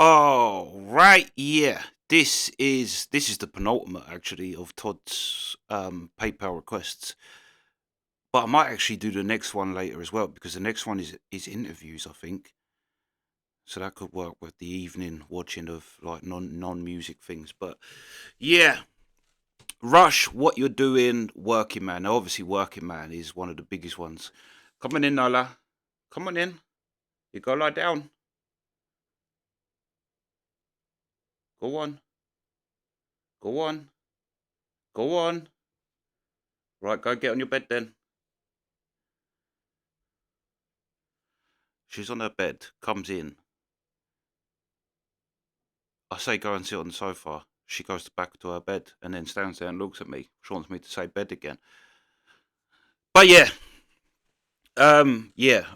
Oh, right, yeah. This is the penultimate actually of Todd's PayPal requests. But I might actually do the next one later as well because the next one is interviews, I think. So that could work with the evening watching of like non music things. But yeah, Rush, what you're doing, working man. Now, obviously, working man is one of the biggest ones. Come on in, Nola. Come on in. You go lie down. Go on. Go on. Go on. Right, go get on your bed then. She's on her bed, comes in. I say go and sit on the sofa. She goes back to her bed and then stands there and looks at me. She wants me to say bed again. But yeah,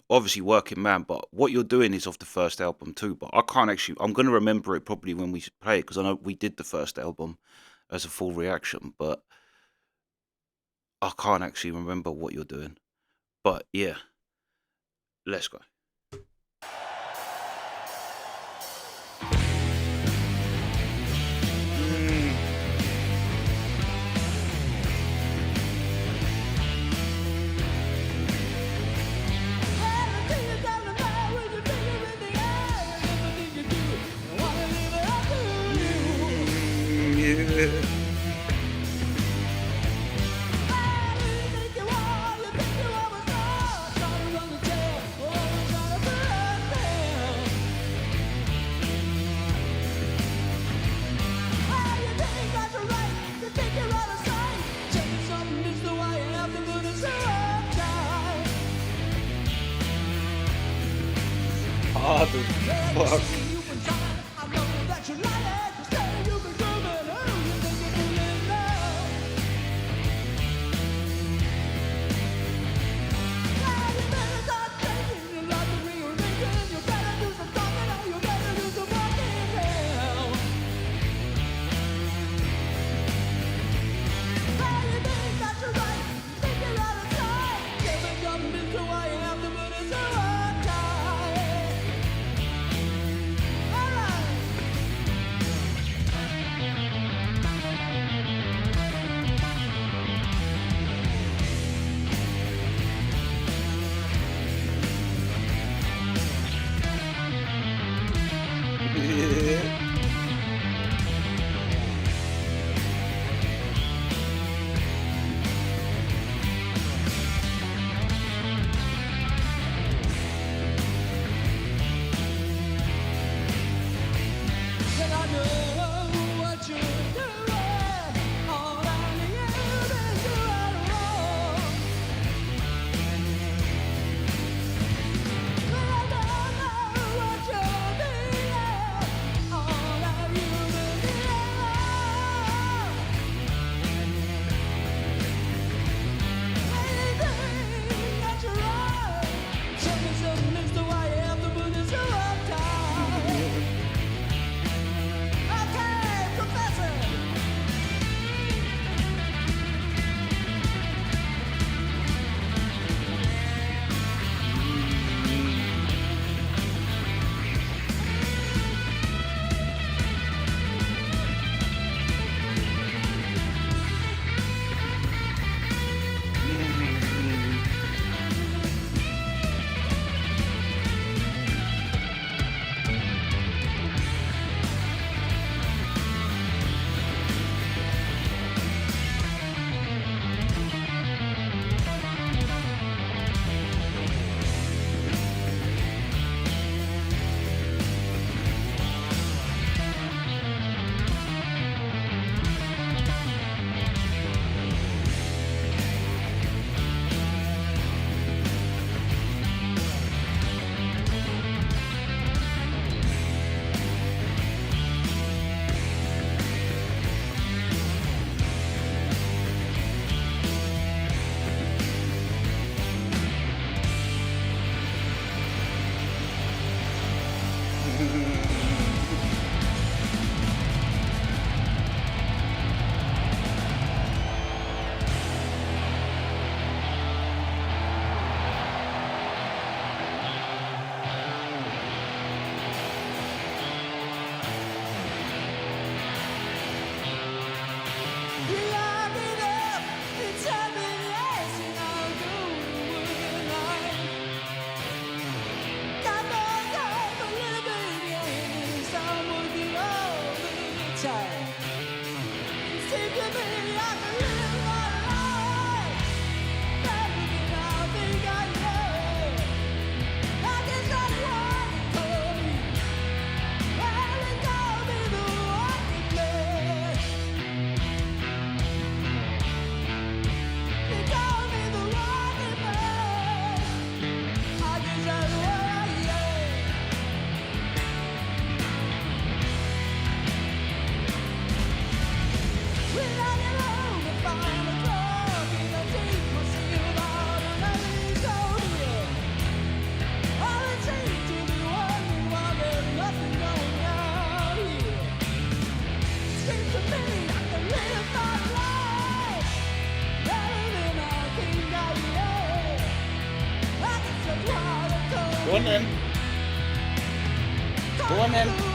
obviously working man. But what you're doing is off the first album too. But I can't actually. I'm gonna remember it probably when we play it because I know we did the first album as a full reaction. But I can't actually remember what you're doing. But yeah, let's go. Yeah. Oh, the fuck. Yeah. Go on then.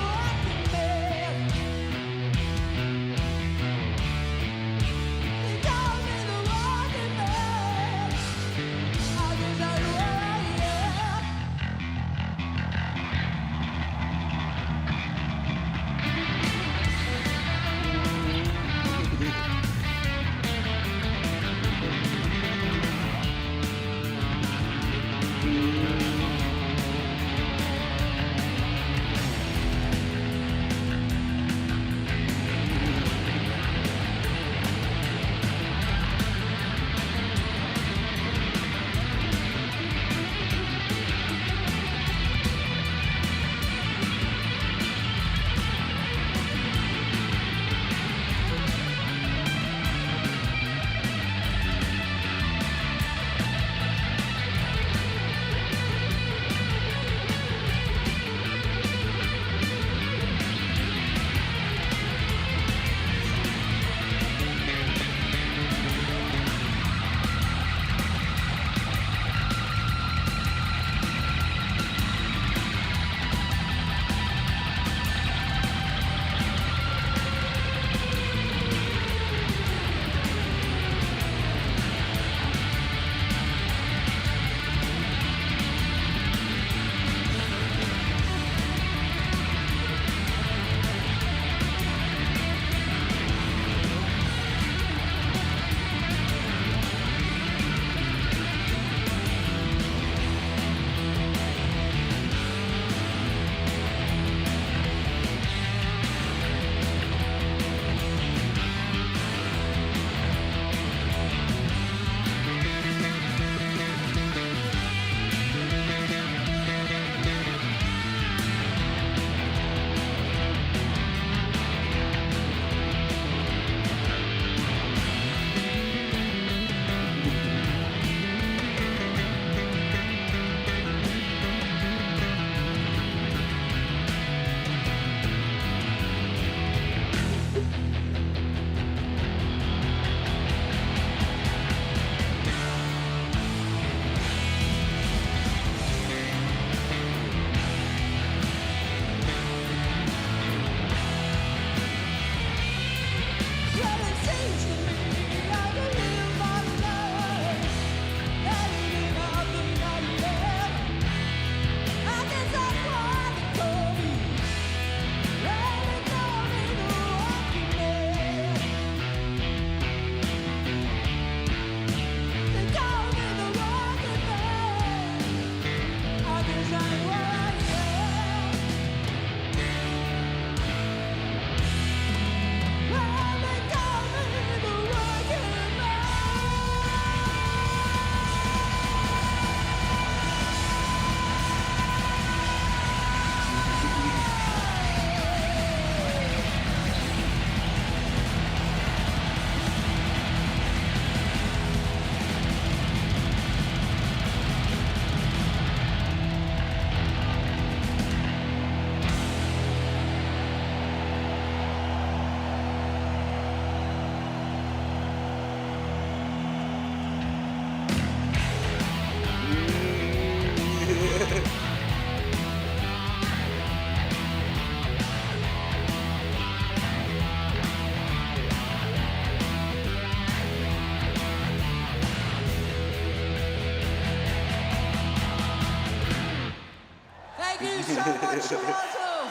so much, Toronto.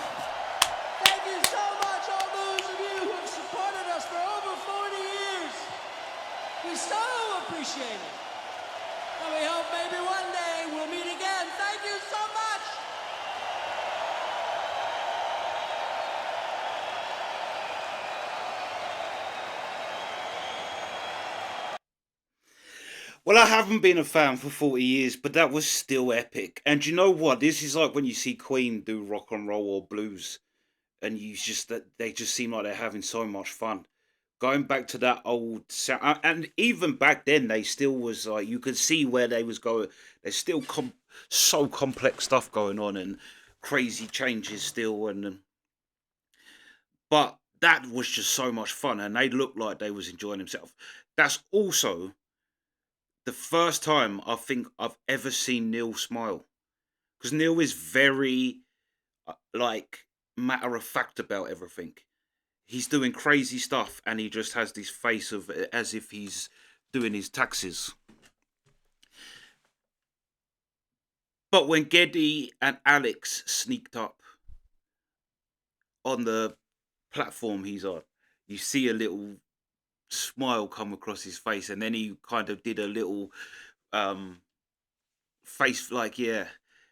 Thank you so much, all those of you who have supported us for over 40 years. We so appreciate it. And we hope maybe one day we'll meet again. Thank you so much. Well, I haven't been a fan for 40 years, but that was still epic. And you know what? This is like when you see Queen do rock and roll or blues, and you just that they just seem like they're having so much fun. Going back to that old sound, and even back then, they still was like you could see where they was going. There's still so complex stuff going on and crazy changes still, and but that was just so much fun, and they looked like they was enjoying themselves. That's also the first time I think I've ever seen Neil smile because Neil is very like matter of fact about everything. He's doing crazy stuff, and he just has this face of as if he's doing his taxes. But when Geddy and Alex sneaked up on the platform he's on, you see a little smile come across his face, and then he kind of did a little um face like, yeah,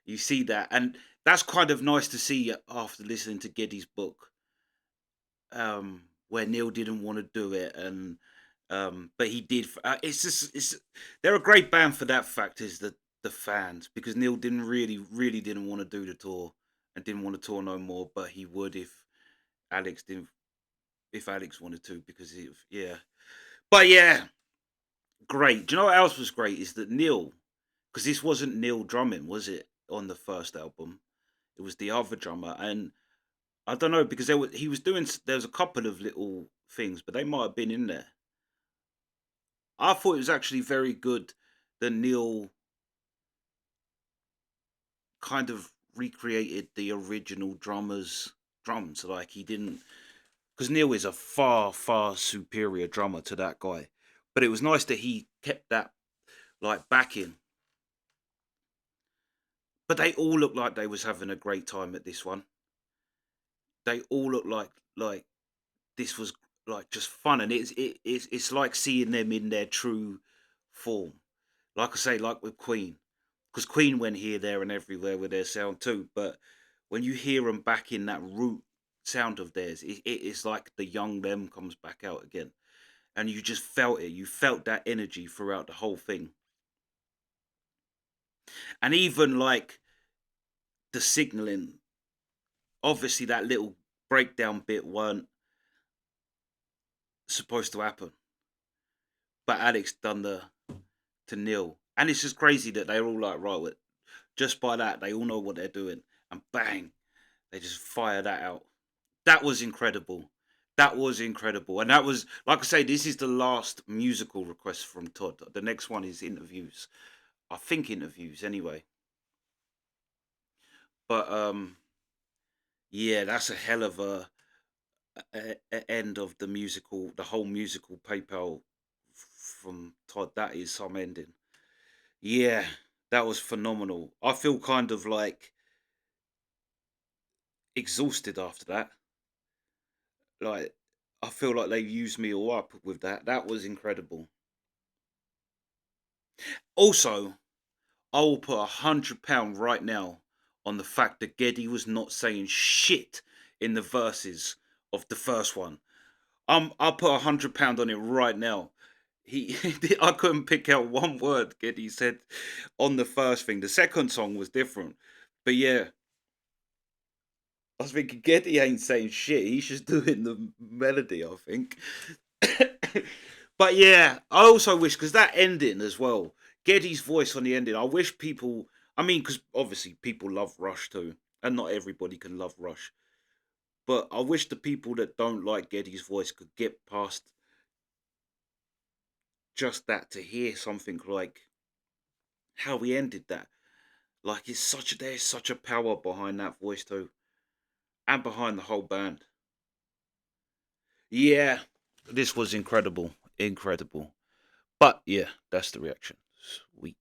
you see that, and that's kind of nice to see after listening to Geddy's book, where Neil didn't want to do it, and but he did. It's just it's they're a great band for that fact, is the fans, because Neil didn't really didn't want to do the tour and didn't want to tour no more, but he would Alex didn't if Alex wanted to, because yeah. But yeah, great. Do you know what else was great is that Neil, because this wasn't Neil drumming, was it, on the first album? It was the other drummer, and I don't know, because he was doing there was a couple of little things, but they might have been in there. I thought it was actually very good that Neil kind of recreated the original drummer's drums. Like, he didn't, because Neil is a far superior drummer to that guy. But it was nice that he kept that like backing. But they all looked like they was having a great time at this one. They all looked like this was like just fun, and it's like seeing them in their true form. Like I say, like with Queen, because Queen went here, there, and everywhere with their sound too. But when you hear them back in that root sound of theirs, it's like the young them comes back out again, and you just felt it. You felt that energy throughout the whole thing, and even like the signaling. Obviously, that little breakdown bit weren't supposed to happen, but Alex done the to Neil, and it's just crazy that they're all like, right, just by that they all know what they're doing, and bang, they just fire that out. That was incredible. That was incredible. And that was, like I say, this is the last musical request from Todd. The next one is interviews. I think interviews anyway. But yeah, that's a hell of a end of the musical, the whole musical PayPal from Todd. That is some ending. Yeah, that was phenomenal. I feel kind of like exhausted after that. Like, I feel like they used me all up with that. That was incredible. Also, I will put £100 right now on the fact that Geddy was not saying shit in the verses of the first one. I'll put £100 on it right now. He, I couldn't pick out one word Geddy said on the first thing. The second song was different, but yeah, I was thinking Geddy ain't saying shit. He's just doing the melody, I think. But yeah, I also wish, because that ending as well, Geddy's voice on the ending. I wish people. I mean, because obviously people love Rush too, and not everybody can love Rush. But I wish the people that don't like Geddy's voice could get past just that to hear something like how he ended that. Like, there's such a power behind that voice too, and behind the whole band. Yeah, this was incredible, incredible. But yeah, that's the reaction. Sweet.